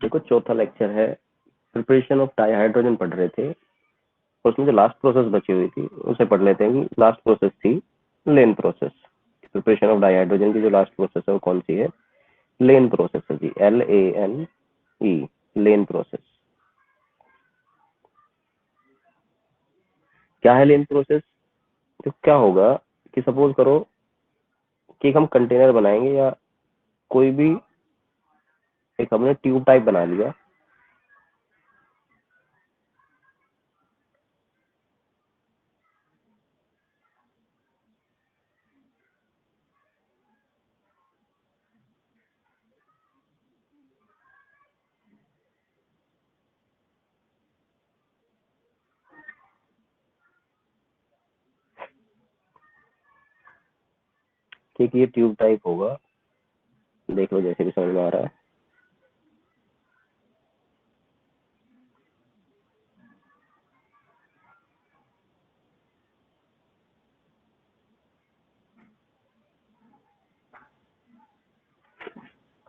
देखो चौथा लेक्चर है, प्रिपरेशन ऑफ डाइहाइड्रोजन पढ़ रहे थे, उसमें जो लास्ट प्रोसेस बची हुई थी उसे पढ़ लेते हैं कि लास्ट प्रोसेस थी लेन प्रोसेस। प्रिपरेशन ऑफ डाइहाइड्रोजन की जो लास्ट प्रोसेस है वो कौन सी है? लेन प्रोसेस है जी, LANE, लेन प्रोसेस। क्या है लेन प्रोसेस? तो क्या होगा कि सपोज करो कि हम कंटेनर बनाएंगे या कोई भी एक हमने ट्यूब टाइप बना लिया, ठीक ये ट्यूब टाइप होगा, देख लो जैसे भी समझ में आ रहा है।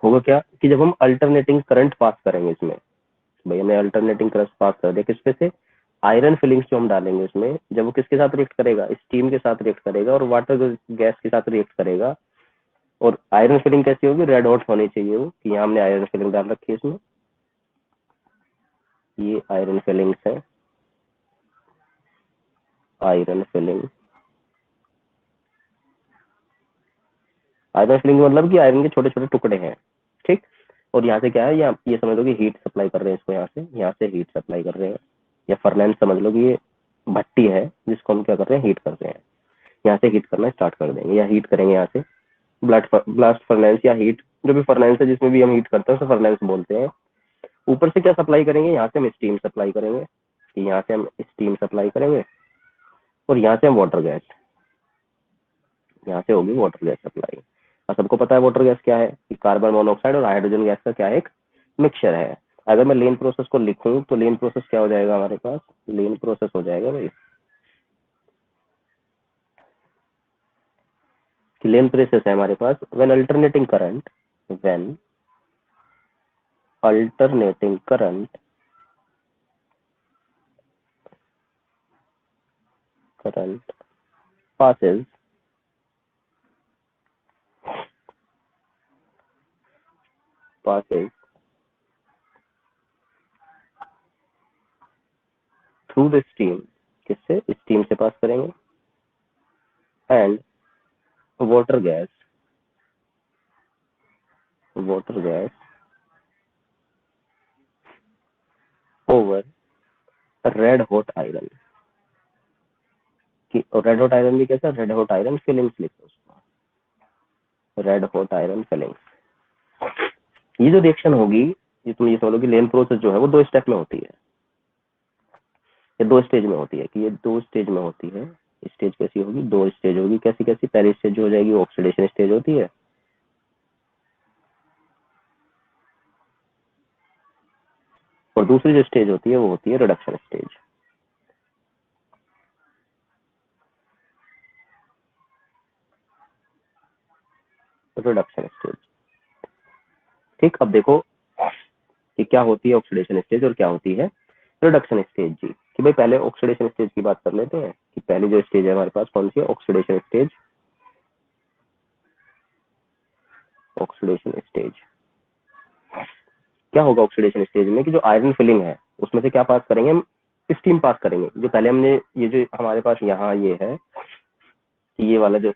होगा क्या कि जब हम अल्टरनेटिंग करंट पास करेंगे इसमें, भाई हमने अल्टरनेटिंग करंट पास कर दिया किस पे से, आयरन फिलिंग्स जो हम डालेंगे उसमें, जब वो किसके साथ रिएक्ट करेगा? स्टीम के साथ रिएक्ट करेगा और वाटर गैस के साथ रिएक्ट करेगा। और आयरन फिलिंग कैसी होगी? रेड हॉट होनी चाहिए वो, कि यहाँ हमने आयरन फिलिंग डाल रखी है इसमें, ये आयरन फिलिंग्स है, आयरन फिलिंग। आयरन फिलिंग मतलब कि आयरन के छोटे छोटे टुकड़े हैं, ठीक। और यहाँ से क्या है, ये समझ लो कि हीट सप्लाई कर रहे हैं इसको, यहाँ से हीट सप्लाई कर रहे हैं, या फर्नेंस समझ लो कि ये भट्टी है जिसको हम क्या कर रहे हैं, हीट कर रहे हैं। यहाँ से हीट करना स्टार्ट कर देंगे या हीट करेंगे यहाँ से, ब्लास्ट फर्नेंस या हीट, जो भी फर्नेंस है जिसमें भी हम हीट करते हैं उसे फर्नेंस बोलते हैं। ऊपर से क्या सप्लाई करेंगे? यहाँ से हम स्टीम सप्लाई करेंगे, कि यहाँ से हम स्टीम सप्लाई करेंगे, और यहाँ से हम वाटर गैस, यहाँ से होगी वाटर गैस सप्लाई। और सबको पता है वाटर गैस क्या है, कि कार्बन मोनोऑक्साइड और हाइड्रोजन गैस का क्या है, एक मिक्सचर है। अगर मैं लेन प्रोसेस को लिखूं तो लेन प्रोसेस क्या हो जाएगा हमारे पास? लेन प्रोसेस हो जाएगा भाई कि लेन प्रोसेस है हमारे पास, when alternating current, when alternating current current passes passes through the steam, किससे? स्टीम से पास करेंगे, and water gas over red hot iron, कि रेड हॉट आयरन भी कैसा? रेड हॉट आयरन फिलिंग्स लिखो उसको, रेड हॉट आयरन फिलिंग्स। ये जो रिएक्शन होगी, ये तुम ये समझो कि लेन प्रोसेस जो है वो दो स्टेप में होती है, ये दो स्टेज में होती है, कि ये दो स्टेज में होती है। स्टेज कैसी होगी? दो स्टेज होगी। कैसी कैसी? पहली स्टेज जो हो जाएगी ऑक्सीडेशन स्टेज होती है, और दूसरी जो स्टेज होती है वो होती है रिडक्शन स्टेज। रिडक्शन स्टेज, ठीक। अब देखो कि क्या होती है ऑक्सीडेशन स्टेज और क्या होती है रिडक्शन स्टेज जी। कि भाई पहले ऑक्सीडेशन स्टेज की बात कर लेते हैं, कि पहली जो स्टेज है हमारे पास कौन सी है? Oxidation stage. ऑक्सीडेशन स्टेज क्या होगा ऑक्सीडेशन स्टेज में? कि जो आयरन फिलिंग है उसमें से क्या पास करेंगे हम? स्टीम पास करेंगे। जो पहले हमने ये जो हमारे पास यहाँ ये है, कि ये वाला जो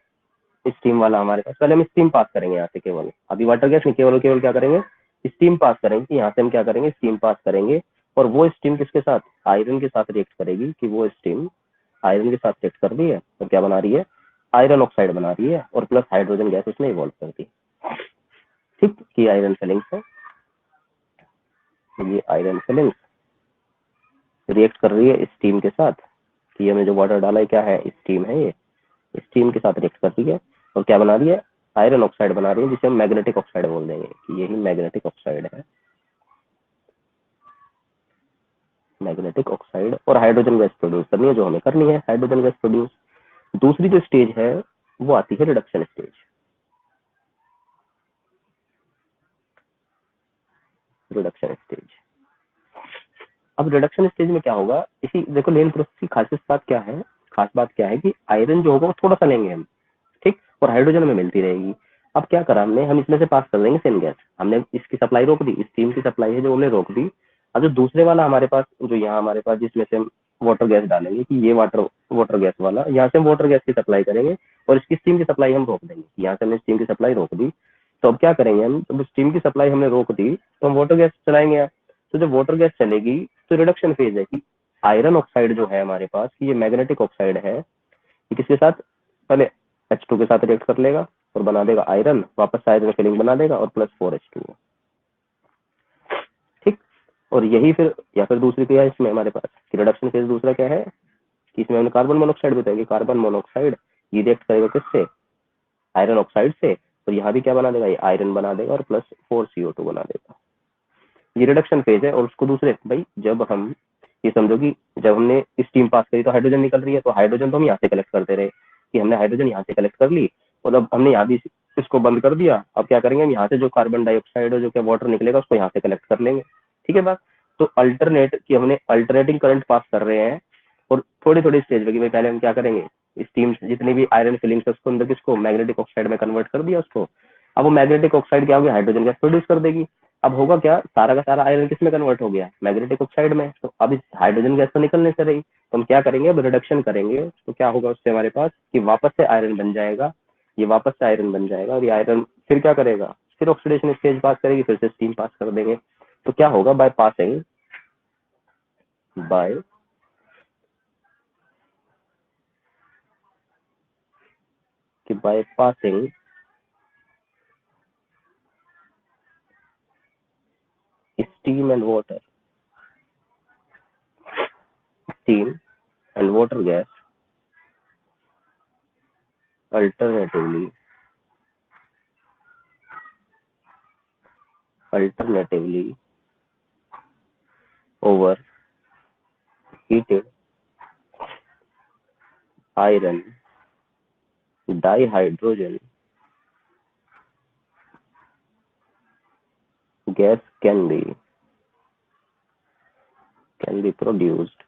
स्टीम वाला हमारे पास, पहले हम स्टीम पास करेंगे यहाँ से केवल, अभी वाटर गैस नहीं, केवल केवल क्या करेंगे? स्टीम पास करेंगे। कि यहाँ से हम क्या करेंगे? स्टीम पास करेंगे, और वो स्टीम किसके साथ? आयरन के साथ रिएक्ट करेगी, कि वो स्टीम आयरन के साथ रिएक्ट कर रही है और क्या बना रही है? आयरन ऑक्साइड बना रही है, और प्लस हाइड्रोजन गैस उसमें इवॉल्व करती है, ठीक। कि आयरन फिलिंग्स है, ये आयरन फिलिंग्स रिएक्ट कर रही है स्टीम के साथ, कि हमने जो वाटर डाला है क्या है? स्टीम है, ये स्टीम के साथ रिएक्ट कर रही है और क्या बना रही है? आयरन ऑक्साइड बना रही है, जिसे हम मैग्नेटिक ऑक्साइड बोल देंगे, कि यही मैग्नेटिक ऑक्साइड है, मैग्नेटिक ऑक्साइड। और हाइड्रोजन गैस प्रोड्यूस करनी है, जो हमें करनी है हाइड्रोजन गैस प्रोड्यूस। दूसरी जो स्टेज है वो आती है रिडक्शन स्टेज। Reduction stage. अब रिडक्शन स्टेज में क्या होगा, इसी देखो लेन प्रोसेस की खास बात क्या है कि आयरन जो होगा वो थोड़ा सा लेंगे हम, ठीक, और हाइड्रोजन हमें मिलती रहेगी। अब क्या करा हमने, हम इसमें से पास कर देंगे सेन गैस, हमने इसकी सप्लाई रोक दी, स्टीम की सप्लाई है जो हमने रोक दी। अब जो दूसरे वाला हमारे पास, जो यहाँ हमारे पास जिसमें से हम वाटर गैस डालेंगे कि ये वाटर गैस वाला, यहाँ से हम वाटर गैस की सप्लाई करेंगे और इसकी स्टीम की सप्लाई हम रोक देंगे। यहाँ से हमने स्टीम की सप्लाई रोक दी, तो अब क्या करेंगे हम, जब स्टीम की सप्लाई हमने रोक दी तो हम वाटर गैस चलाएंगे। तो जब वाटर गैस चलेगी तो रिडक्शन फेज है कि आयरन ऑक्साइड जो है हमारे पास, ये मैग्नेटिक ऑक्साइड है, ये किसके साथ, पहले H2 के साथ रिएक्ट कर लेगा और बना देगा आयरन, वापस आयरन फिलिंग बना देगा और +4H2O, ठीक। और यही फिर, या फिर दूसरी क्रिया इसमें हमारे पास रिडक्शन फेज दूसरा क्या है कि इसमें हमने कार्बन मोनोऑक्साइड बताया, कार्बन मोनोऑक्साइड ये रिएक्ट करेगा किससे, आयरन ऑक्साइड से, और यहाँ भी क्या बना देगा, ये आयरन बना देगा और +4CO2 बना देगा। ये रिडक्शन फेज है। और उसको दूसरे भाई, जब हम ये समझो कि जब हमने स्टीम पास करी तो हाइड्रोजन निकल रही है, तो हाइड्रोजन तो हम यहाँ से कलेक्ट करते रहे कि हमने हाइड्रोजन यहाँ से कलेक्ट कर ली, और अब हमने यहाँ भी इसको बंद कर दिया। अब क्या करेंगे हम, यहाँ से जो कार्बन डाइऑक्साइड और जो क्या वाटर निकलेगा उसको यहाँ से कलेक्ट कर लेंगे, ठीक है बात। तो अल्टरनेट कि हमने अल्टरनेटिंग करंट पास कर रहे हैं, और थोड़ी थोड़ी स्टेज में कि भाई पहले हम क्या करेंगे, स्टीम जितनी भी आयरन फिलिंग्स है उसको अंदर किसको, मैग्नेटिक ऑक्साइड में कन्वर्ट कर दिया उसको। अब वो मैग्नेटिक ऑक्साइड क्या होगी, हाइड्रोजन गैस प्रोड्यूस कर देगी। अब होगा क्या, सारा का सारा आयरन किस में कन्वर्ट हो गया, मैग्नेटिक ऑक्साइड में। तो अब इस हाइड्रोजन गैस तो निकलने से रही, तो हम क्या करेंगे, अब रिडक्शन करेंगे तो क्या होगा उससे हमारे पास कि वापस से आयरन बन जाएगा, ये वापस से आयरन बन जाएगा, और ये आयरन फिर क्या करेगा, फिर ऑक्सीडेशन स्टेज पास करेगी, फिर से स्टीम पास कर देंगे। तो क्या होगा, by passing steam and water, steam and water gas alternatively over heated iron dihydrogen gas can be produced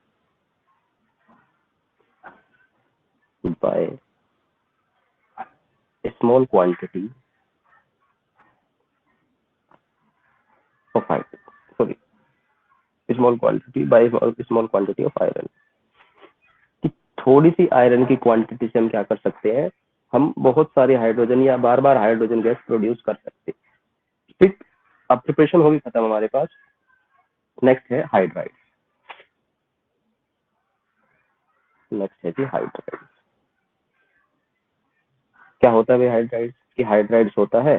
by a small quantity of iron. Sorry, small quantity by small quantity of iron. कि थोड़ी C iron की quantity से हम क्या कर सकते हैं, हम बहुत सारे हाइड्रोजन या बार बार हाइड्रोजन गैस प्रोड्यूस कर सकते हैं, ठीक। अब प्रिपरेशन होगी खत्म हमारे पास। नेक्स्ट है हाइड्राइड। नेक्स्ट है जी हाइड्राइड। क्या होता है हाइड्राइड, कि हाइड्राइड्स होता है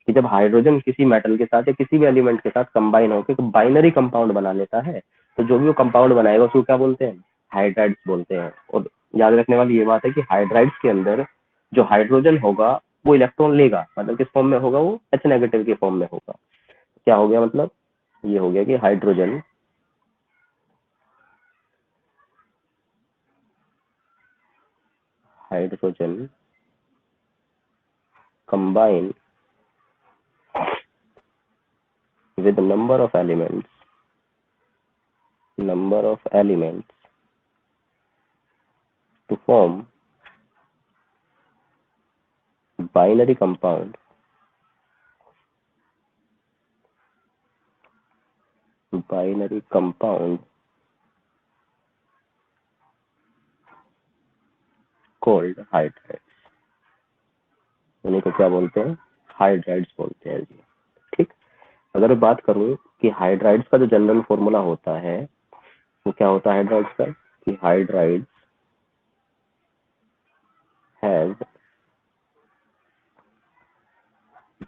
कि जब हाइड्रोजन किसी मेटल के साथ या किसी भी एलिमेंट के साथ कंबाइन होकर बाइनरी कंपाउंड बना लेता है, तो जो भी वो कंपाउंड बनाएगा उसको क्या बोलते हैं, हाइड्राइड्स बोलते हैं। और याद रखने वाली ये बात है कि हाइड्राइड्स के अंदर जो हाइड्रोजन होगा वो इलेक्ट्रॉन लेगा, मतलब किस फॉर्म में होगा, वो H- के फॉर्म में होगा। क्या हो गया, मतलब ये हो गया कि hydrogen combine with number of elements to form binary compound called hydride. उन्हीं को क्या बोलते हैं, हाइड्राइड्स बोलते हैं जी, ठीक। अगर मैं बात करूं कि हाइड्राइड्स का जो जनरल फॉर्मूला होता है वो क्या होता है हाइड्राइड्स का, कि हाइड्राइड्स हैव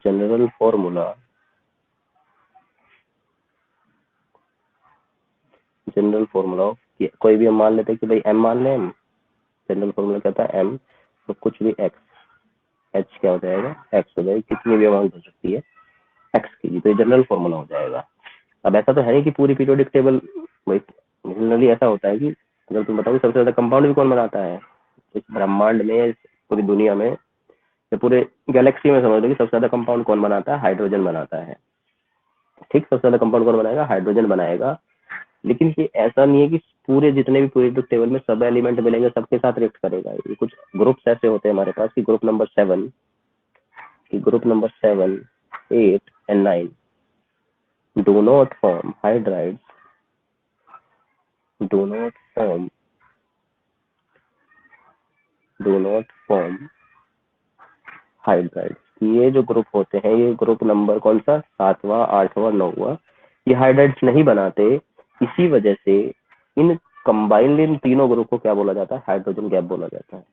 जनरल फॉर्मूला कोई भी हम मान लेते हैं कि भाई M मान लें, हम जनरल फॉर्मूला क्या था M, तो कुछ भी X, H क्या हो जाएगा, X हो जाएगा, कितनी भी अमाउंट हो सकती है X की, तो ये जनरल फॉर्मूला हो जाएगा। अब ऐसा तो है नहीं कि पूरी पीरियोडिक टेबल, वही जनरली ऐसा होता है कि अगर तुम बताओ सबसे ज्यादा कंपाउंड भी कौन बनाता है इस ब्रह्मांड में, इस पूरी दुनिया में, या पूरे गैलेक्सी में समझ लो कि सबसे ज्यादा कंपाउंड कौन बनाता है, हाइड्रोजन बनाता है, ठीक, सबसे ज्यादा कंपाउंड कौन बनाएगा? हाइड्रोजन बनाएगा। लेकिन ये ऐसा नहीं है कि पूरे जितने भी पीरियोडिक टेबल में सब एलिमेंट मिलेंगे सबके साथ रिएक्ट करेगा। ये कुछ ग्रुप्स ऐसे होते हैं हमारे पास कि ग्रुप नंबर 7, कि group number 7, 8 and 9 do not form hydrides, do not form hydride. ये जो ग्रुप होते हैं, ये ग्रुप नंबर कौन सा? 7वां, 8वां, 9वां, ये हाइड्राइड्स नहीं बनाते। इसी वजह से इन कंबाइंड इन तीनों ग्रुप को क्या बोला जाता है? हाइड्रोजन गैप बोला जाता है।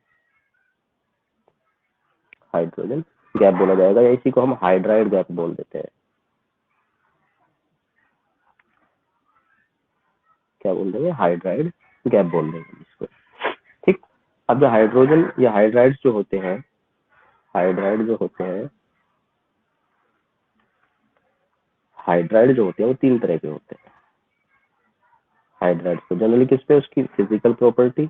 हाइड्रोजन गैप बोला जाएगा, या इसी को हम हाइड्राइड गैप बोल देते हैं। क्या बोल देंगे? हाइड्राइड गैप बोल देंगे इसको। ठीक। अब जो हाइड्रोजन या हाइड्राइड्स जो होते हैं, हाइड्राइड जो होते हैं, हाइड्राइड जो होते हैं वो 3 तरह के होते हैं। हाइड्राइड को जनरली किस पे? उसकी फिजिकल प्रॉपर्टी,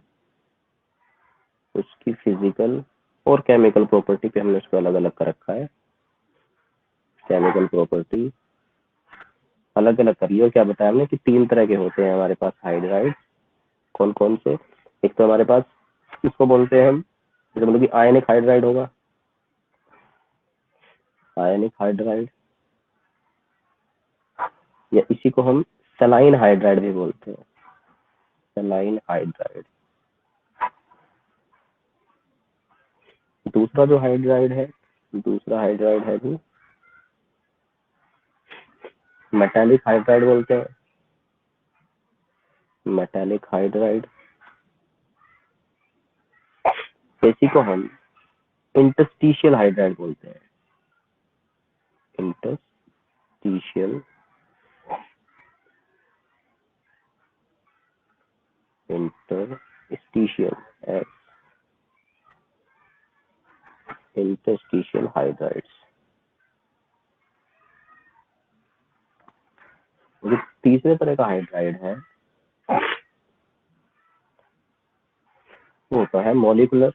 उसकी फिजिकल और केमिकल प्रॉपर्टी पे हमने उसको अलग अलग कर रखा है। केमिकल प्रॉपर्टी अलग अलग करिए। और क्या बताया हमने कि 3 तरह के होते हैं हमारे पास हाइड्राइड। कौन कौन से? एक तो हमारे पास इसको बोलते हैं हम, जैसे मतलब कि आयनिक हाइड्राइड होगा, आयनिक हाइड्राइड, या इसी को हम सलाइन हाइड्राइड भी बोलते हैं। Saline hydride. दूसरा जो हाइड्राइड है, दूसरा हाइड्राइड है जी मेटालिक हाइड्राइड बोलते हैं। मेटालिक हाइड्राइड, इसी को हम इंटरस्टिशियल हाइड्राइड बोलते हैं। Interstitial, interstitial, interstitial hydrides. जो तीसरे तरह का हाइड्राइड है वो होता है molecular,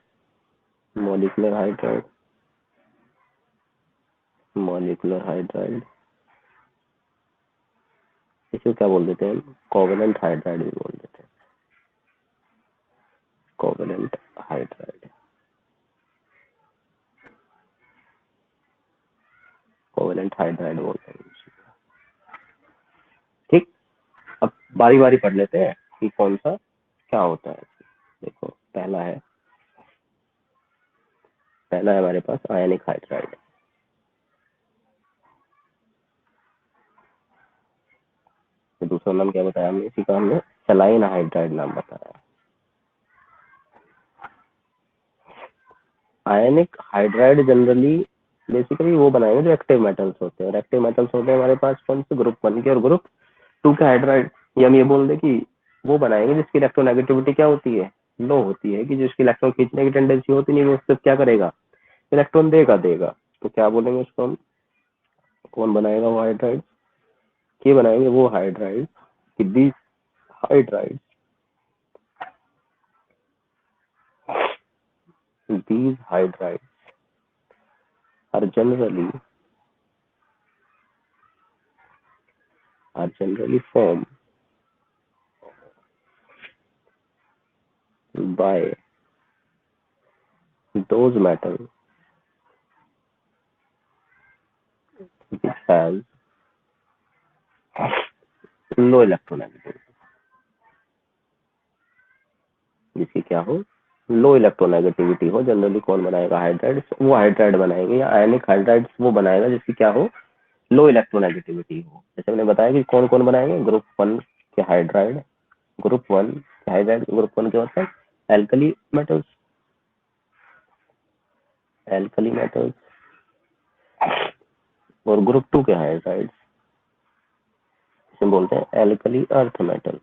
molecular hydride, molecular hydride. इसको क्या बोल देते हैं? कोवेलेंट हाइड्राइड भी बोल देते हैं। कोवेलेंट हाइड्राइड, कोवेलेंट हाइड्राइड बोलते हैं। ठीक। अब बारी बारी पढ़ लेते हैं कि कौन सा क्या होता है। देखो पहला है हमारे पास आयनिक हाइड्राइड। तो दूसरा नाम क्या बताया हमने? इसी का हमने सलाइन हाइड्राइड नाम बताया। आयनिक हाइड्राइड जनरली बेसिकली वो बनाएंगे जो एक्टिव मेटल्स होते हैं, और एक्टिव मेटल्स होते हैं हमारे पास कौन से? ग्रुप 1 के और ग्रुप 2 के हाइड्राइड। या हम ये बोल दें कि वो बनाएंगे जिसकी इलेक्ट्रोनेगेटिविटी क्या होती है? लो होती है, कि जिसकी इलेक्ट्रॉन खींचने की टेंडेंसी होती नहीं, वो उससे क्या करेगा? इलेक्ट्रॉन देगा। तो क्या बोलेंगे उसको हम? कौन बनाएगा वो हाइड्राइड? ये बनाएंगे वो हाइड्राइड कि these hydride, these hydrides are generally formed by those metals which has low electronegativity, जिसकी क्या हो? लो इलेक्ट्रोनेगेटिविटी हो। जनरली कौन बनाएगा? हाइड्राइड। वो हाइड्राइड बनाएंगे, या आयनिक हाइड्राइड वो बनाएगा जिसकी क्या हो? लो इलेक्ट्रोनेगेटिविटी हो। जैसे मैंने बताया कि कौन कौन बनाएंगे? ग्रुप 1 के हाइड्राइड, ग्रुप 1 के हाइड्राइड, ग्रुप 1 के मतलब एल्कली मेटल्स, एल्कली मेटल्स, और ग्रुप 2 के हाइड्राइड इसे बोलते हैं alkali earth metal,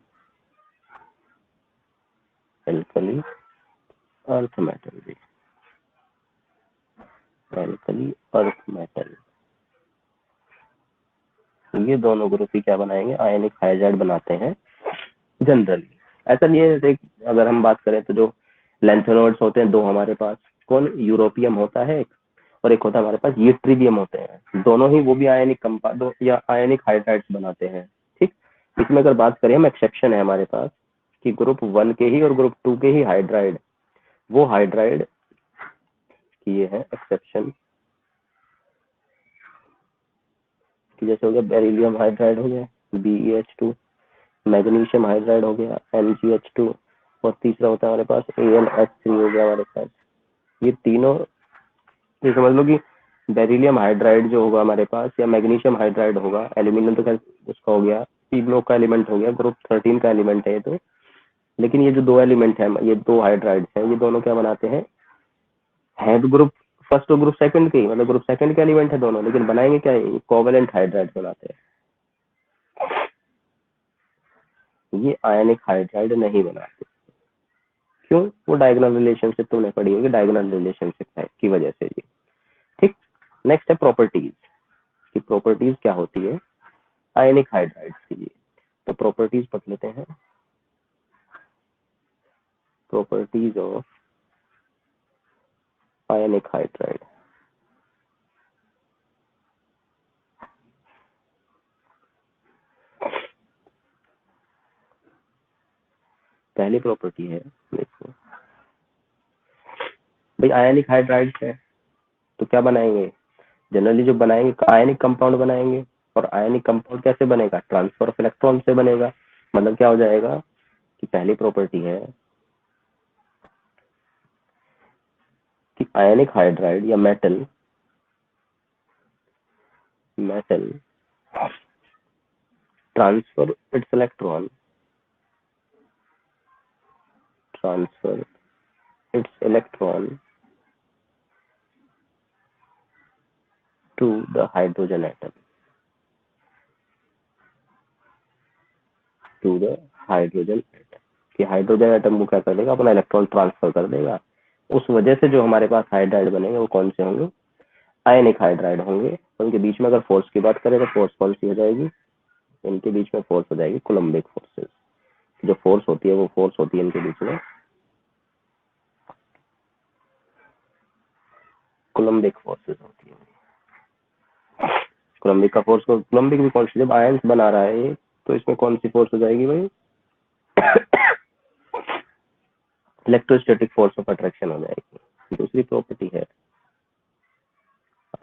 alkali earth metal भी, एल्कली अर्थ मेटल। ये दोनों ग्रुप ही क्या बनाएंगे? आयनिक हाइड्राइड बनाते हैं जनरली। ऐसा नहीं है, जैसे अगर हम बात करें तो जो लैंथेनॉइड्स होते हैं 2 हमारे पास, कौन? यूरोपियम होता है एक, और एक होता है हमारे पास ये ट्रिवियम होते हैं, दोनों ही वो भी आयनिक कंपाउंड या आयनिक हाइड्राइड्स बनाते हैं। ठीक, इसमें अगर बात करें हम, एक्सेप्शन है हमारे पास कि ग्रुप 1 के ही और ग्रुप 2 के ही हाइड्राइड, वो हाइड्राइड की ये है एक्सेप्शन कि जैसे हो गया बेरिलियम हाइड्राइड हो गया BeH2, मैग्नीशियम हाइड्राइड हो गया MgH2, और तीसरा होता है हमारे पास AlH3 हो गया हमारे पास। ये तीनों, ये समझ लो कि बेरिलियम हाइड्राइड जो होगा हमारे पास या मैग्नीशियम हाइड्राइड होगा, एल्यूमिनियम तो खैर उसका हो गया, पी ब्लॉक का एलिमेंट हो गया, ग्रुप 13 का एलिमेंट है ये तो। लेकिन ये जो दो एलिमेंट है, ये दो हाइड्राइड्स हैं, ये दोनों क्या बनाते हैं तो ग्रुप फर्स्ट और ग्रुप सेकंड के, मतलब ग्रुप सेकंड के एलिमेंट है दोनों, लेकिन बनाएंगे क्या, कोवेलेंट हाइड्राइड बनाते हैं। ये आयनिक हाइड्राइड नहीं बनाते। क्यों? वो डायगोनल रिलेशनशिप तुमने पढ़ी होगी, डायगोनल रिलेशनशिप है की वजह से ये। ठीक, नेक्स्ट है प्रॉपर्टीज की। प्रॉपर्टीज क्या होती है आयनिक हाइड्राइड्स की? तो प्रॉपर्टीज पढ़ लेते हैं। Properties of ionic hydride. पहली प्रॉपर्टी है, देखो भाई आयनिक हाइड्राइड है तो क्या बनाएंगे, जनरली जो बनाएंगे आयनिक कंपाउंड बनाएंगे। और आयनिक कंपाउंड कैसे बनेगा, ट्रांसफर ऑफ इलेक्ट्रॉन से बनेगा। मतलब क्या हो जाएगा कि पहली प्रॉपर्टी है कि आयनिक हाइड्राइड या metal transfer it's electron to the hydrogen atom, कि हाइड्रोजन एटम को क्या कर देगा, अपना इलेक्ट्रॉन ट्रांसफर कर देगा। उस वजह से जो हमारे पास हाइड्राइड बनेंगे वो कौन से होंगे, आयनिक हाइड्राइड होंगे। उनके बीच में अगर फोर्स की बात करें तो फोर्स कौन सी हो जाएगी, इनके बीच में फोर्स हो जाएगी कोलम्बिक फोर्सेस। जो फोर्स होती है वो फोर्स होती है इनके बीच में कोलम्बिक फोर्सेस होती है। कोलम्बिक का फोर्स, कोलम्बिक भी कौन सी, जब आयंस बना रहा है तो इसमें कौन सी फोर्स हो जाएगी भाई, इलेक्ट्रोस्टैटिक फोर्स ऑफ अट्रैक्शन हो जाएगी। दूसरी प्रॉपर्टी है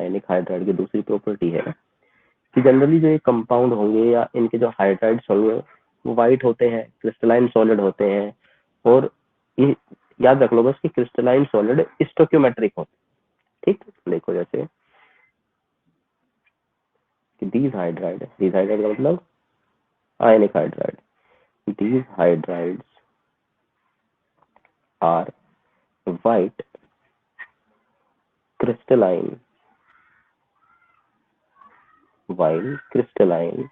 आयनिक हाइड्राइड की, दूसरी प्रॉपर्टी है कि जनरली जो ये कंपाउंड होंगे या इनके जो हाइड्राइड्स होंगे वो व्हाइट होते हैं, क्रिस्टलाइन सॉलिड होते हैं। और ये याद रख लो बस कि क्रिस्टलाइन सॉलिड स्टोक्योमेट्रिक होते हैं। ठीक, देखो जैसे कि these hydride का मतलब आयनिक hydride, these hydrides are white crystalline, while crystalline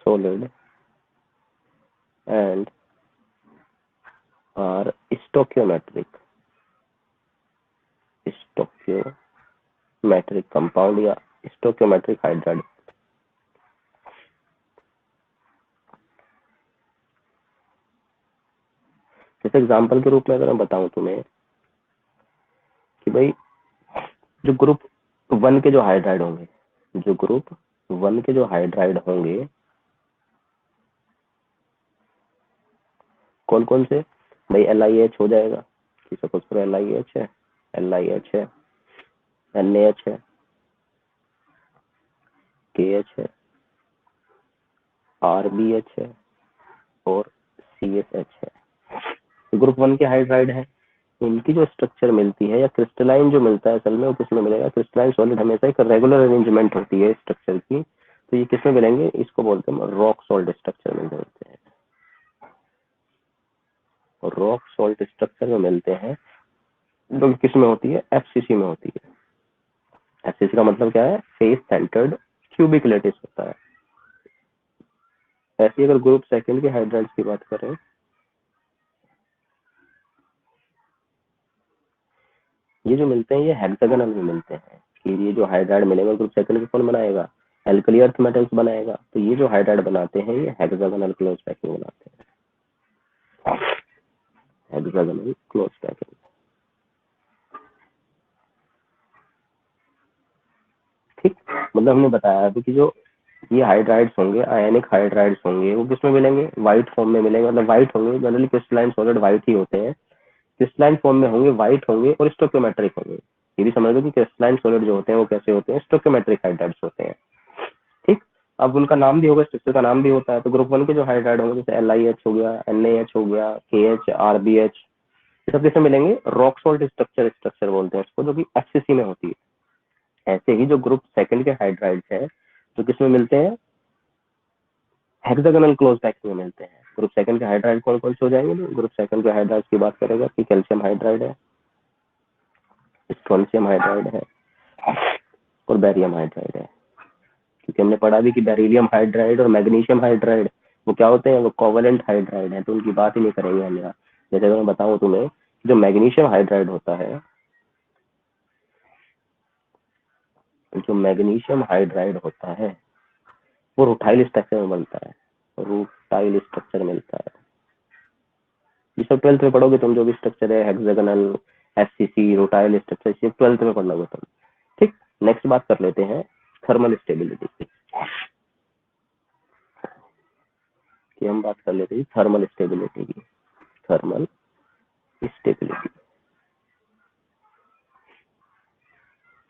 solid and are stoichiometric compound या stoichiometric हाइड्राइड। जैसे एग्जांपल के रूप में अगर मैं बताऊं तुम्हें कि भाई जो ग्रुप 1 के जो हाइड्राइड होंगे, जो ग्रुप 1 के जो हाइड्राइड होंगे कौन कौन से भाई, LiH हो जाएगा कि सपोज करो LiH है, LiH है, NaH है, KH है, RBH है और CSH है। ग्रुप 1 के हाइड्राइड है, इनकी जो स्ट्रक्चर मिलती है या क्रिस्टलाइन जो मिलता है असल में वो किसमें मिलेगा, क्रिस्टलाइन सॉलिड हमेशा एक रेगुलर अरेंजमेंट होती है स्ट्रक्चर की, तो ये किसमें मिलेंगे, इसको बोलते हैं रॉक सॉल्ट स्ट्रक्चर में मिलते हैं। और रॉक सॉल्ट स्ट्रक्चर में मिलते हैं जो किसमें होती है, FCC में होती है। FCC का मतलब क्या है, फेस सेंटर्ड क्यूबिक लैटिस होता है। ऐसे अगर ग्रुप सेकंड के हाइड्राइड्स की बात करें, ये जो मिलते हैं ये हेक्सागोनल में मिलते हैं। कि ये जो हाइड्राइड मिलेगा ग्रुप सेकंड में कौन बनाएगा, एल्कली अर्थ मेटल्स बनाएगा। तो ये जो हाइड्राइड बनाते हैं ये हेक्सागोनल क्लोज पैकिंग बनाते हैं, हेक्सागोनल क्लोज पैकिंग। ठीक, मतलब हमने बताया अभी कि जो ये हाइड्राइड्स होंगे, आयनिक हाइड्राइड्स होंगे, वो किसमें मिलेंगे? व्हाइट फॉर्म में मिलेंगे, मतलब व्हाइट होंगे, जनरली क्रिस्टलाइन सॉलिड व्हाइट ही होते हैं, क्रिस्टलाइन फॉर्म में होंगे, व्हाइट होंगे और स्टोकियोमेट्रिक होंगे। ये भी समझ लो कि क्रिस्टलाइन सॉलिड जो होते हैं वो कैसे होते हैं? स्टोकियोमेट्रिक हाइड्राइड्स होते हैं। ठीक, अब उनका नाम भी होगा, स्ट्रक्चर का नाम भी होता है। तो ग्रुप 1 के जो हाइड्राइड होंगे जैसे LiH हो गया, NaH हो गया, KH, RBH, ये सब किसमें मिलेंगे? रॉक सॉल्ट स्ट्रक्चर बोलते हैं इसको, जो कि FCC में होती है। ऐसे ही जो ग्रुप सेकंड के हाइड्राइड्स है तो किसमें मिलते हैं? हेक्सागोनल क्लोज पैकिंग में मिलते हैं। ग्रुप सेकंड के हाइड्राइड कौन कौन से हो जाएंगे? तो ग्रुप सेकंड के हाइड्राइड की बात करेगा कि कैल्शियम हाइड्राइड है, स्ट्रोंशियम हाइड्राइड है और बैरियम हाइड्राइड है। क्योंकि हमने पढ़ा भी कि बेरिलियम हाइड्राइड और मैग्नीशियम हाइड्राइड वो क्या होते हैं? वो कोवेलेंट हाइड्राइड है, तो उनकी बात ही नहीं करेंगे हम यहाँ। जैसे अगर मैं बताऊं तुम्हें, जो मैग्नीशियम हाइड्राइड होता है, जो मैग्नीशियम हाइड्राइड होता है वो रूटाइल स्ट्रक्चर में बनता है, रूटाइल स्ट्रक्चर मिलता है। ये सब 12th में पढ़ोगे तुम, जो भी स्ट्रक्चर है हेक्सागोनल, FCC, रूटाइल स्ट्रक्चर, ये 12th में पढ़ लोगे तुम। ठीक, नेक्स्ट बात कर लेते हैं थर्मल स्टेबिलिटी की। हम बात कर लेते हैं थर्मल स्टेबिलिटी की। थर्मल स्टेबिलिटी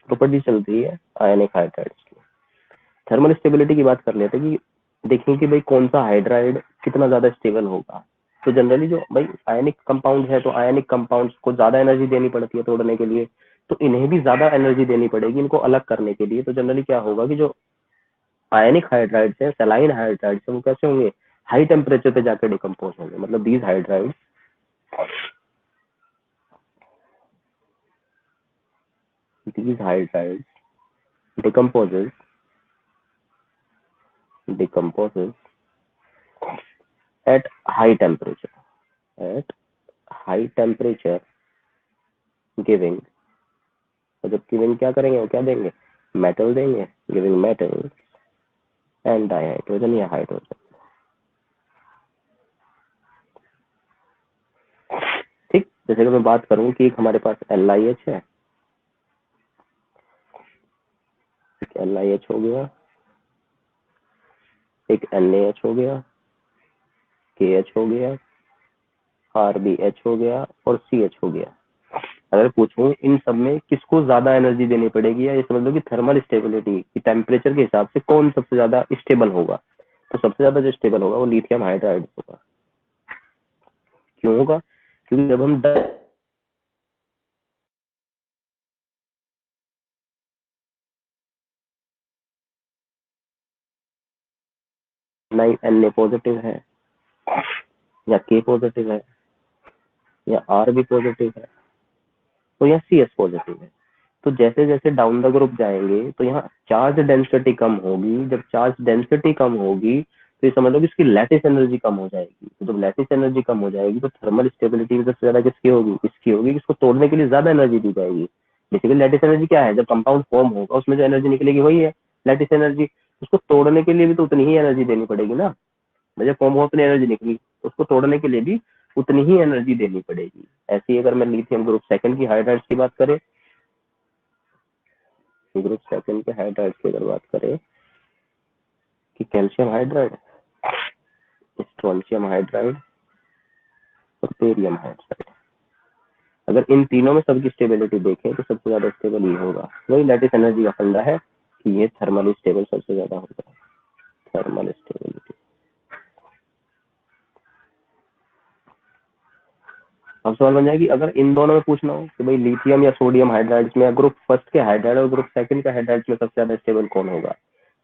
प्रॉपर्टी चल रही है आयनिक हाइड्राइड्स की। थर्मल स्टेबिलिटी की बात कर लेते हैं कि देखें कि भाई कौन सा हाइड्राइड कितना ज्यादा स्टेबल होगा। तो जनरली जो भाई आयनिक कंपाउंड है, तो आयनिक कंपाउंड्स को ज्यादा एनर्जी देनी पड़ती है तोड़ने के लिए, तो इन्हें भी ज्यादा एनर्जी देनी पड़ेगी इनको अलग करने के लिए। तो जनरली क्या होगा कि जो आयनिक हाइड्राइड्स है, सेलाइन हाइड्राइड्स है, वो कैसे होंगे? हाई टेम्परेचर पे जाकर डिकम्पोज होंगे। मतलब these hydrides decomposes decomposes at high temperature, at high temperature giving, और जब गिविंग क्या करेंगे, वो क्या देंगे? मेटल देंगे, गिविंग मेटल एंड डाइहाइड्रोजन या हाइड्रोजन। ठीक, जैसे कि मैं बात करूं कि एक हमारे पास LiH है, एक LiH हो गया, एक NaH हो गया, KH हो गया, RBH हो गया और CH हो गया। अगर पूछूं इन सब में किसको ज्यादा एनर्जी देनी पड़ेगी, या ये समझ लो कि थर्मल स्टेबिलिटी की टेम्परेचर के हिसाब से कौन सबसे ज्यादा स्टेबल होगा, तो सबसे ज्यादा जो स्टेबल होगा वो लिथियम हाइड्राइड होगा। क्यों होगा? क्योंकि जब हम 9 Na पॉजिटिव है या K पॉजिटिव है या R भी पॉजिटिव है, तो यहाँ CS पॉजिटिव है। तो जैसे जैसे डाउन द ग्रुप जाएंगे तो यहाँ चार्ज डेंसिटी कम होगी। जब चार्ज डेंसिटी कम होगी तो ये समझ लो कि इसकी लैटिस एनर्जी कम हो जाएगी। तो जब लैटिस एनर्जी कम हो जाएगी तो थर्मल स्टेबिलिटी सबसे ज्यादा किसकी होगी? इसकी होगी। इसको तोड़ने के लिए ज्यादा एनर्जी दी जाएगी। बेसिकली लैटिस एनर्जी क्या है? जब कंपाउंड फॉर्म होगा उसमें जो एनर्जी निकलेगी वही है लैटिस एनर्जी। उसको तोड़ने के लिए भी तो उतनी ही एनर्जी देनी पड़ेगी ना। जब फॉर्म हो उतनी एनर्जी निकली, तो उसको तोड़ने के लिए भी उतनी ही एनर्जी देनी पड़ेगी। ऐसे ही अगर मैं लिथियम ग्रुप सेकंड की हाइड्राइड्स की बात करें, ग्रुप सेकंड के हाइड्राइड्स की अगर बात करें कि कैल्शियम हाइड्राइड, स्ट्रोंशियम हाइड्राइड और बेरियम हाइड्राइड, अगर इन तीनों में सबकी स्टेबिलिटी देखें तो सबसे ज्यादा स्टेबल ये होगा। वही लैटिस एनर्जी का फंडा है कि ये थर्मली स्टेबल सबसे ज्यादा होगा। Thermal stability. अब सवाल बन जाएगी अगर इन दोनों में पूछना हो कि भाई लिथियम या सोडियम हाइड्राइड्स में, ग्रुप फर्स्ट के हाइड्राइड और ग्रुप सेकंड के हाइड्राइड्स में सबसे ज्यादा स्टेबल कौन होगा,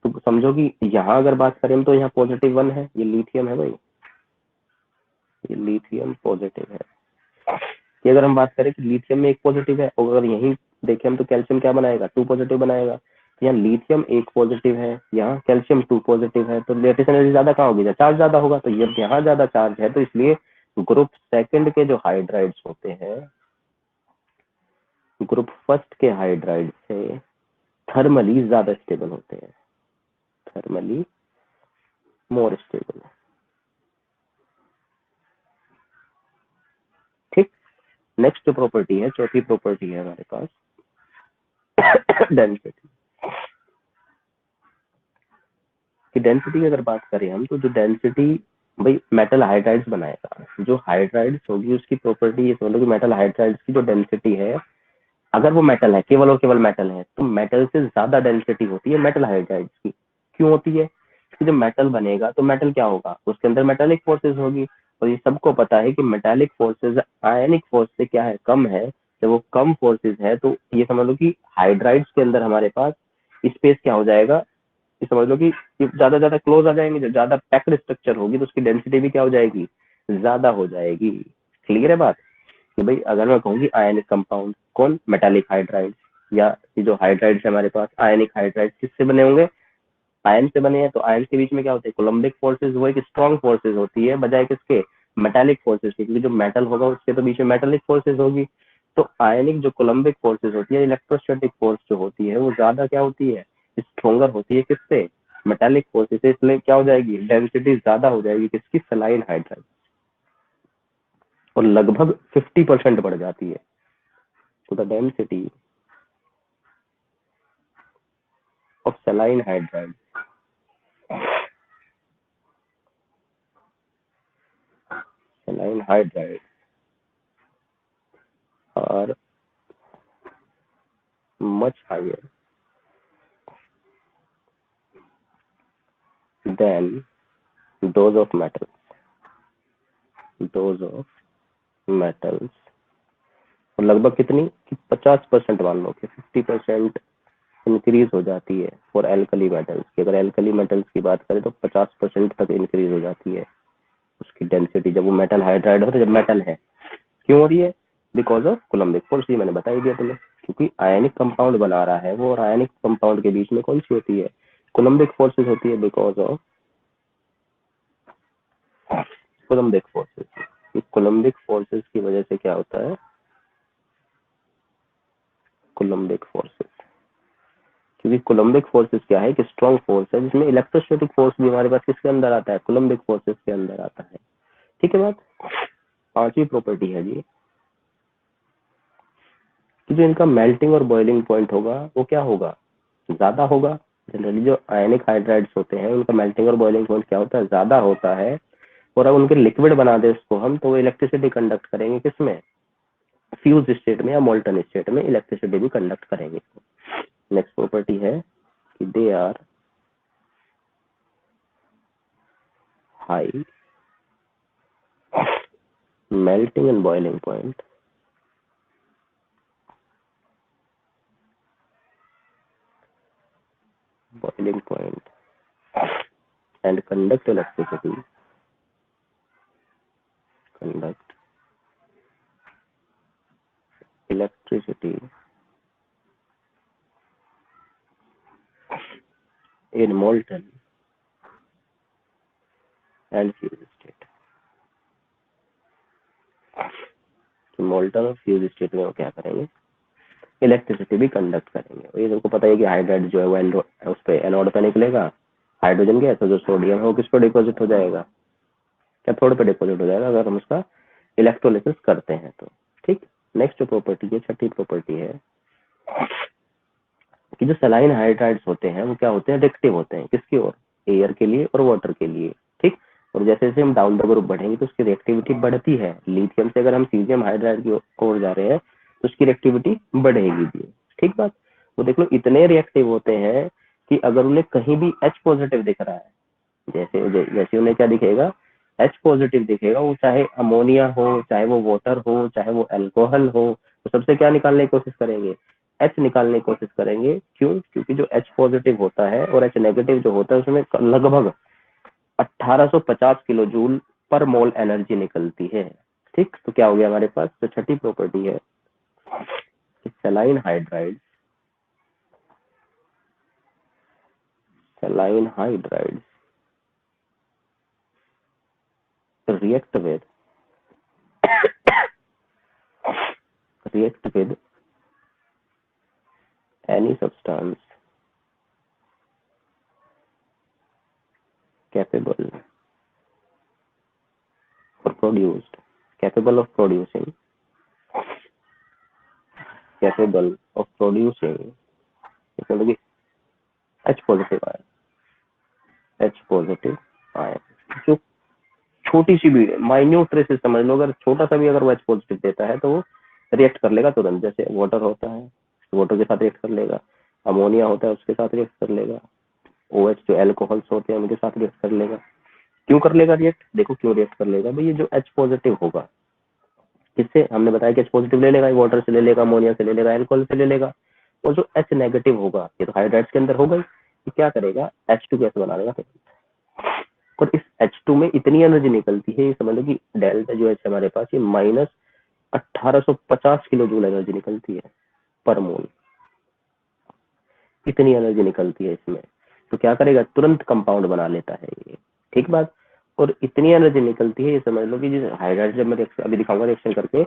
तो समझो कि यहाँ अगर बात करें तो यहाँ पॉजिटिव 1 है, ये लिथियम है भाई, ये लिथियम पॉजिटिव है। कि अगर हम बात करें कि लिथियम में एक पॉजिटिव है, और अगर यहीं देखें हम तो कैल्शियम क्या बनाएगा? 2 पॉजिटिव बनाएगा। तो यहाँ लिथियम 1 पॉजिटिव है, यहाँ कैल्शियम 2 पॉजिटिव है, तो लेटेस्ट एनर्जी ज्यादा कहाँ होगी? चार्ज ज्यादा होगा। तो ये यहाँ ज्यादा चार्ज है, तो इसलिए ग्रुप सेकंड के जो हाइड्राइड्स होते हैं, ग्रुप फर्स्ट के हाइड्राइड से थर्मली ज्यादा स्टेबल होते हैं। thermally more stable। ठीक, नेक्स्ट जो प्रॉपर्टी है, चौथी प्रॉपर्टी है हमारे पास डेंसिटी की। डेंसिटी की अगर बात करें हम, तो जो डेंसिटी भाई मेटल हाइड्राइड्स बनाएगा, जो हाइड्राइड्स होगी उसकी प्रॉपर्टी ये समझ लो कि मेटल हाइड्राइड्स की जो डेंसिटी है, अगर वो मेटल है, केवल और केवल मेटल है, तो मेटल से ज्यादा डेंसिटी होती है मेटल हाइड्राइड्स की। क्यों होती है? क्योंकि जब मेटल बनेगा तो मेटल क्या होगा, उसके अंदर मेटालिक फोर्सेज होगी, और ये सबको पता है कि मेटालिक फोर्सेज आयनिक फोर्स से क्या है, कम है। जब वो कम फोर्सेज है तो ये समझ लो कि हाइड्राइड्स के अंदर हमारे पास स्पेस क्या हो जाएगा, ये समझ लो कि ज्यादा ज्यादा क्लोज आ जाएंगे, जब ज्यादा पैक्ड स्ट्रक्चर होगी तो उसकी डेंसिटी भी क्या हो जाएगी, ज्यादा हो जाएगी। क्लियर है बात? कि भाई अगर मैं कहूँ कि आयनिक कंपाउंड कौन, मेटालिक हाइड्राइड, या ये जो हाइड्राइड्स है हमारे पास आयनिक हाइड्राइड किससे बने होंगे, आयन से बने हैं, तो आयन के बीच में क्या होते हैं, कोलम्बिक फोर्सेज, वो एक स्ट्रॉन्ग फोर्सेज होती है बजाय किसके, मेटालिक फोर्सेज के, क्योंकि जो मेटल होगा उसके तो बीच में मेटालिक फोर्सेज होगी। तो आयनिक जो कोलम्बिक फोर्सेज होती है, इलेक्ट्रोस्टैटिक फोर्स जो होती है, वो ज्यादा क्या होती है, स्ट्रोंगर होती है किससे, मेटालिक फोर्सेज से। इसलिए क्या हो जाएगी, डेंसिटी ज्यादा हो जाएगी किसकी, सेलाइन हाइड्राइड, और लगभग 50% बढ़ जाती है। तो the density of सेलाइन hydride saline hydrides are much higher than those of metals। those of metals और लगभग कितनी कि 50% मान लो कि 50% इंक्रीज हो जाती है फॉर एल्कली मेटल्स की। अगर एल्कली मेटल्स की बात करें तो 50% तक इंक्रीज हो जाती है उसकी डेंसिटी, जब वो मेटल हाइड्राइड हो, तो जब मेटल है। क्यों हो रही है? बिकॉज ऑफ कोलम्बिक फोर्स, ये मैंने बता ही दिया तुम्हें, क्योंकि आयनिक कंपाउंड बना रहा है वो, और आयनिक कंपाउंड के बीच में कौन सी होती है, कोलम्बिक फोर्सेस होती है, because of coulombic forces. Coulombic forces की वजह से क्या होता है, कोलम्बिक फोर्सेस, क्योंकि कोलम्बिक फोर्सेस क्या है, एक स्ट्रॉन्ग फोर्स है जिसमें इलेक्ट्रोस्टैटिक फोर्स भी हमारे पास किसके अंदर आता है, कोलम्बिक फोर्सेस के अंदर आता है। ठीक है बात? पांचवी प्रॉपर्टी है जी कि जो इनका मेल्टिंग और बॉइलिंग पॉइंट होगा वो क्या होगा, ज्यादा होगा। जनरली जो आयनिक हाइड्राइड्स होते हैं उनका मेल्टिंग और बॉइलिंग पॉइंट क्या होता है, ज्यादा होता है। और अब उनके लिक्विड बना दे उसको हम, तो वो इलेक्ट्रिसिटी कंडक्ट करेंगे किसमें, फ्यूज स्टेट में या मोल्टन स्टेट में इलेक्ट्रिसिटी भी कंडक्ट करेंगे। नेक्स्ट प्रॉपर्टी है कि they are high melting and boiling point and conduct electricity in molten and fused state। Molten और फ्यूज स्टेट में वो क्या करेंगे, इलेक्ट्रिसिटी भी कंडक्ट करेंगे। ये तुमको पता है कि हाइड्राइड जो है वो उस पे एनोड पे निकलेगा, हाइड्रोजन गैस, तो जो सोडियम है वो किस पर डिपॉजिट हो जाएगा, कैथोड पे डिपॉजिट हो जाएगा अगर हम उसका इलेक्ट्रोलिसिस करते हैं तो। ठीक, नेक्स्ट जो प्रॉपर्टी है, छठी प्रॉपर्टी है कि जो सलाइन हाइड्राइड्स होते हैं वो क्या होते हैं, रिएक्टिव होते हैं किसकी ओर, एयर के लिए और वाटर के लिए। ठीक, और जैसे जैसे हम डाउन द ग्रुप बढ़ेंगे तो उसकी रिएक्टिविटी बढ़ती है। लिथियम से अगर हम सीजियम हाइड्राइड की ओर जा रहे हैं तो उसकी रिएक्टिविटी बढ़ेगी भी। ठीक बात? वो देख लो इतने रिएक्टिव होते हैं कि अगर उन्हें कहीं भी H पॉजिटिव दिख रहा है, जैसे उन्हें क्या दिखेगा, H पॉजिटिव दिखेगा, वो चाहे अमोनिया हो, चाहे वो वाटर हो, चाहे वो अल्कोहल हो, तो सबसे क्या निकालने की कोशिश करेंगे, H निकालने की कोशिश करेंगे। क्यों? क्योंकि जो H पॉजिटिव होता है और H नेगेटिव जो होता है उसमें लगभग 1850 किलो जूल पर मोल एनर्जी निकलती है। ठीक, तो क्या हो गया हमारे पास, तो छठी प्रॉपर्टी है saline hydride, saline hydride react with react with any substance capable और produced, capable of producing, capable of producing मतलब कि H positive ion, H positive ion जो छोटी सी भी माइन्यूट ट्रेसेस समझ लो, अगर छोटा सा भी अगर वो H पॉजिटिव देता है तो वो रिएक्ट कर लेगा तुरंत। जैसे वाटर होता है, वाटर के साथ रिएक्ट कर लेगा, अमोनिया होता है उसके साथ रिएक्ट कर लेगा, OH जो एल्कोहल्स होते हैं उनके साथ रिएक्ट कर लेगा। क्यों कर लेगा रिएक्ट? देखो क्यों रिएक्ट कर लेगा भाई, ये जो H पॉजिटिव होगा किससे, हमने बताया कि H पॉजिटिव ले लेगा, वाटर से ले लेगा, अमोनिया से ले लेगा, एल्कोहल से ले लेगा। और जो H नेगेटिव होगा ये तो हाइड्राइड्स के अंदर होगा ही, ये क्या करेगा H2 गैस बना देगा। और इस H2 में इतनी एनर्जी निकलती है, ये समझ लो कि डेल्टा जो है हमारे पास ये माइनस 1850 किलो जूल एनर्जी निकलती है पर मोल, इतनी एनर्जी निकलती है इसमें। तो क्या करेगा, तुरंत कंपाउंड बना लेता है ये, ठीक बात। और इतनी एनर्जी निकलती है, ये समझ लो कि जो हाइड्राइड, जब मैं अभी दिखाऊंगा रिएक्शन करके,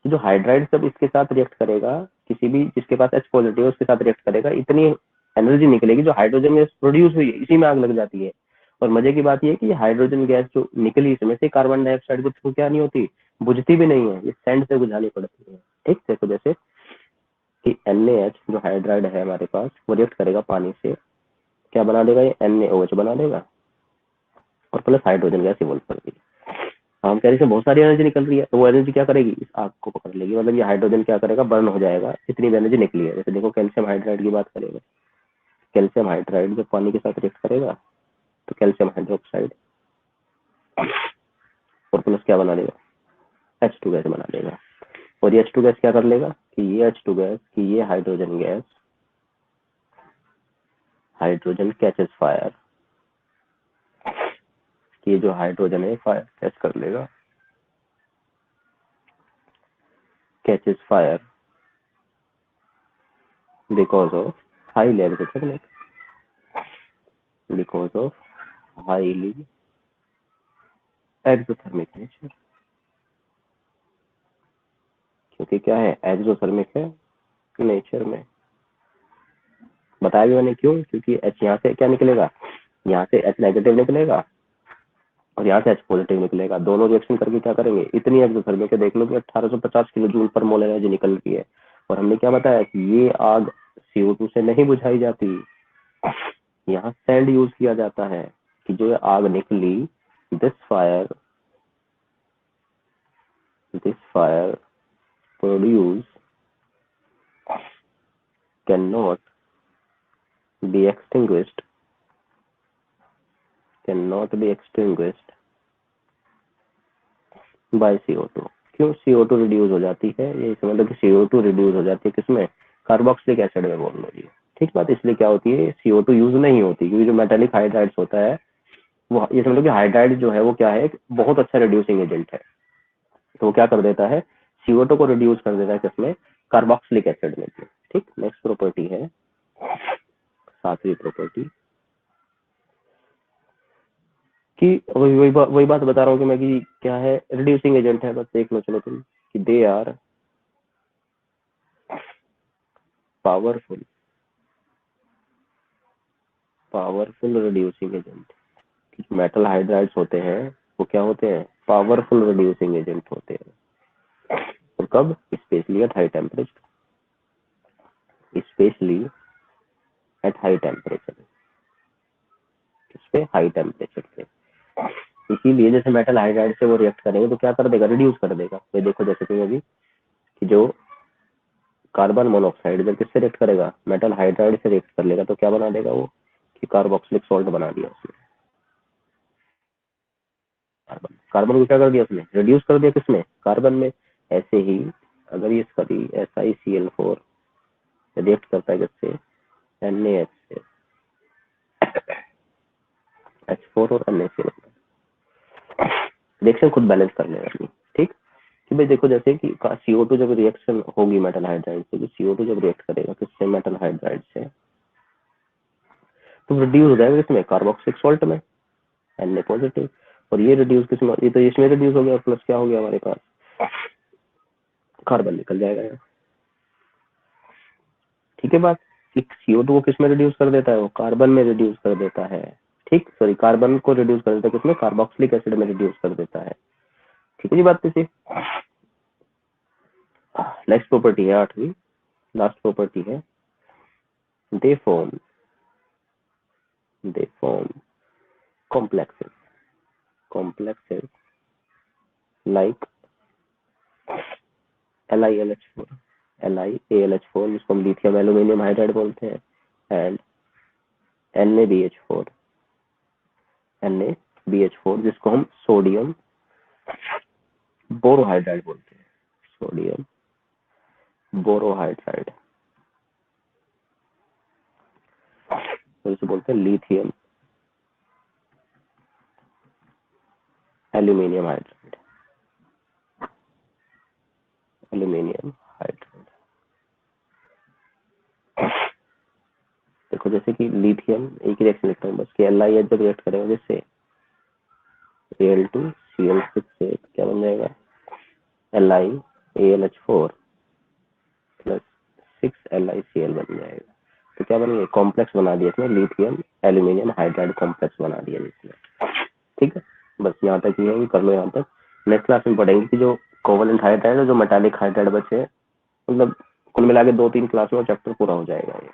जो हाइड्राइड जब इसके साथ रिएक्ट करेगा, किसी भी जिसके पास H पॉजिटिव है उसके साथ रिएक्ट करेगा, इतनी एनर्जी निकलेगी जो हाइड्रोजन गैस प्रोड्यूस हुई है इसी में आग लग जाती है। और मजे की बात यह है कि हाइड्रोजन गैस जो निकली इसमें से कार्बन डाइऑक्साइड के थ्रू क्या नहीं होती, बुझती भी नहीं है, ये सैंड से बुझानी पड़ती है। ठीक, देखो जैसे कि NaH जो हाइड्राइड है हमारे पास, वो रिएक्ट करेगा पानी से, क्या बना देगा, ये NaOH बना देगा और प्लस हाइड्रोजन गैस इवॉल्व कर देगी। हम कह रहे हैं बहुत सारी एनर्जी निकल रही है, तो वो एनर्जी क्या करेगी, इस आग को पकड़ लेगी, मतलब ये हाइड्रोजन क्या करेगा, बर्न हो जाएगा, इतनी एनर्जी निकली है। जैसे देखो कैल्शियम हाइड्राइड की बात करेगा, कैल्शियम हाइड्राइड जब पानी के साथ रिएक्ट करेगा तो कैल्शियम हाइड्रोक्साइड और प्लस क्या बना देगा, H2 गैस बना देगा। और ये H2 गैस क्या कर लेगा कि ये H2 गैस की ये hydrogen gas, hydrogen catches fire, ये जो हाइड्रोजन है फायर कैच कर लेगा, catches fire because of highly exothermic, because of highly exothermic nature, क्योंकि क्या है, एक्सोथर्मिक है नेचर में। बताया भी मैंने क्यों, क्योंकि H यहाँ से क्या निकलेगा, यहाँ से H नेगेटिव निकलेगा और यहाँ से H पॉजिटिव निकलेगा, दोनों रिएक्शन करके क्या करेंगे, इतनी एक्सोथर्मिक है, देख लो कि 1850 किलो जूल पर मोल एनर्जी निकल रही है। और हमने क्या बताया कि ये आग CO2 से नहीं बुझाई जाती, यहाँ सैंड यूज किया जाता है कि जो आग निकली, this fire produce can not be extinguished, by CO2। क्यों CO2 रिड्यूस हो जाती है, ये समझ लो कि CO2 रिड्यूस हो जाती है किसमें, कार्बोक्सिलिक एसिड में बोल लो जी, ठीक बात। इसलिए क्या होती है, CO2 यूज नहीं होती, क्योंकि जो मेटालिक हाइड्राइड्स होता है वो, ये समझ लो कि हाइड्राइड जो है वो क्या है, एक बहुत अच्छा रिड्यूसिंग एजेंट है। तो वो क्या कर देता है, CO2 को रिड्यूस कर देता है किसमें, कार्बोक्सिलिक एसिड में। ठीक, नेक्स्ट प्रॉपर्टी है 7वीं प्रॉपर्टी कि वही बात बता रहा हूँ कि मैं कि क्या है, रिड्यूसिंग एजेंट है, बस देख लो चलो तुम कि they are powerful reducing agent. Metal hydrides होते हैं वो क्या होते हैं, पावरफुल रिड्यूसिंग एजेंट होते हैं। और कब, specially at high temperature, specially at high temperature, इस पे हाई टेम्परेचर पे। इसीलिए जैसे मेटल हाइड्राइड से वो रिएक्ट करेंगे तो क्या कर देगा, रिड्यूस कर देगा। तो देखो जैसे कि अभी कि जो कार्बन मोनोऑक्साइड जब किससे रिएक्ट करेगा, मेटल हाइड्राइड से रिएक्ट कर लेगा, तो क्या बना देगा वो, कि कार्बोक्सिलिक सॉल्ट बना दिया उसने। कार्बन को क्या कर दिया उसने, रिड्यूस कर दिया किसमें, कार्बन में। ऐसे ही अगर ये कभी SiCl4 रिएक्ट करता है किससे, NaH से, H4 और NaCl, रिएक्शन खुद बैलेंस कर लेगा अपनी। ठीक, कि भाई देखो जैसे कि CO2 जब रिएक्शन होगी मेटल हाइड्राइड से, तो CO2 जब रिएक्ट करेगा किससे, मेटल हाइड्राइड से, तो रिड्यूस हो जाएगा किसमें, कार्बोक्सिलिक सॉल्ट में, Na पॉजिटिव। और ये रिड्यूस किसमें, ये तो इसमें रिड्यूस हो गया, प्लस क्या हो गया हमारे पास, कार्बन निकल जाएगा यहाँ। ठीक है बात, CO2 को किसमें रिड्यूस कर देता है, वो कार्बन में रिड्यूस कर देता है। ठीक, सॉरी, कार्बन को रिड्यूस कर देता है किसमें, कार्बोक्सिलिक एसिड में रिड्यूस कर देता है। ठीक है जी, बात कैसी। नेक्स्ट प्रॉपर्टी है 8वीं, लास्ट प्रॉपर्टी है, they form complexes like LiAlH4 जिसको हम लिथियम एल्यूमिनियम हाइड्राइड बोलते हैं, एंड NaBH4 जिसको हम सोडियम बोरोहाइड्राइड बोलते हैं, सोडियम बोरोहाइड्राइड, तो इसे बोलते हैं लिथियम एल्यूमिनियम हाइड्राइड। देखो जैसे कि लिथियम एक रिएक्शन लिखता हूँ बस कि LiH जब रिएक्ट करेगा जिससे Al2Cl6 से क्या बन जाएगा, LiAlH4 प्लस 6LiCl बन जाएगा। तो क्या बन गया, कॉम्प्लेक्स बना दिया इसमें, लिथियम एल्यूमिनियम हाइड्राइड कॉम्प्लेक्स बना दिया इसमें। ठीक है, बस यहाँ तक ही है, कर लो यहाँ तक। नेक्स्ट क्लास में पढ़ेंगे कि जो कोवलेंट हाइड्राइड और जो मेटालिक हाइड्राइड बचे, मतलब कुल मिला के 2-3 क्लास में चैप्टर पूरा हो जाएगा ये।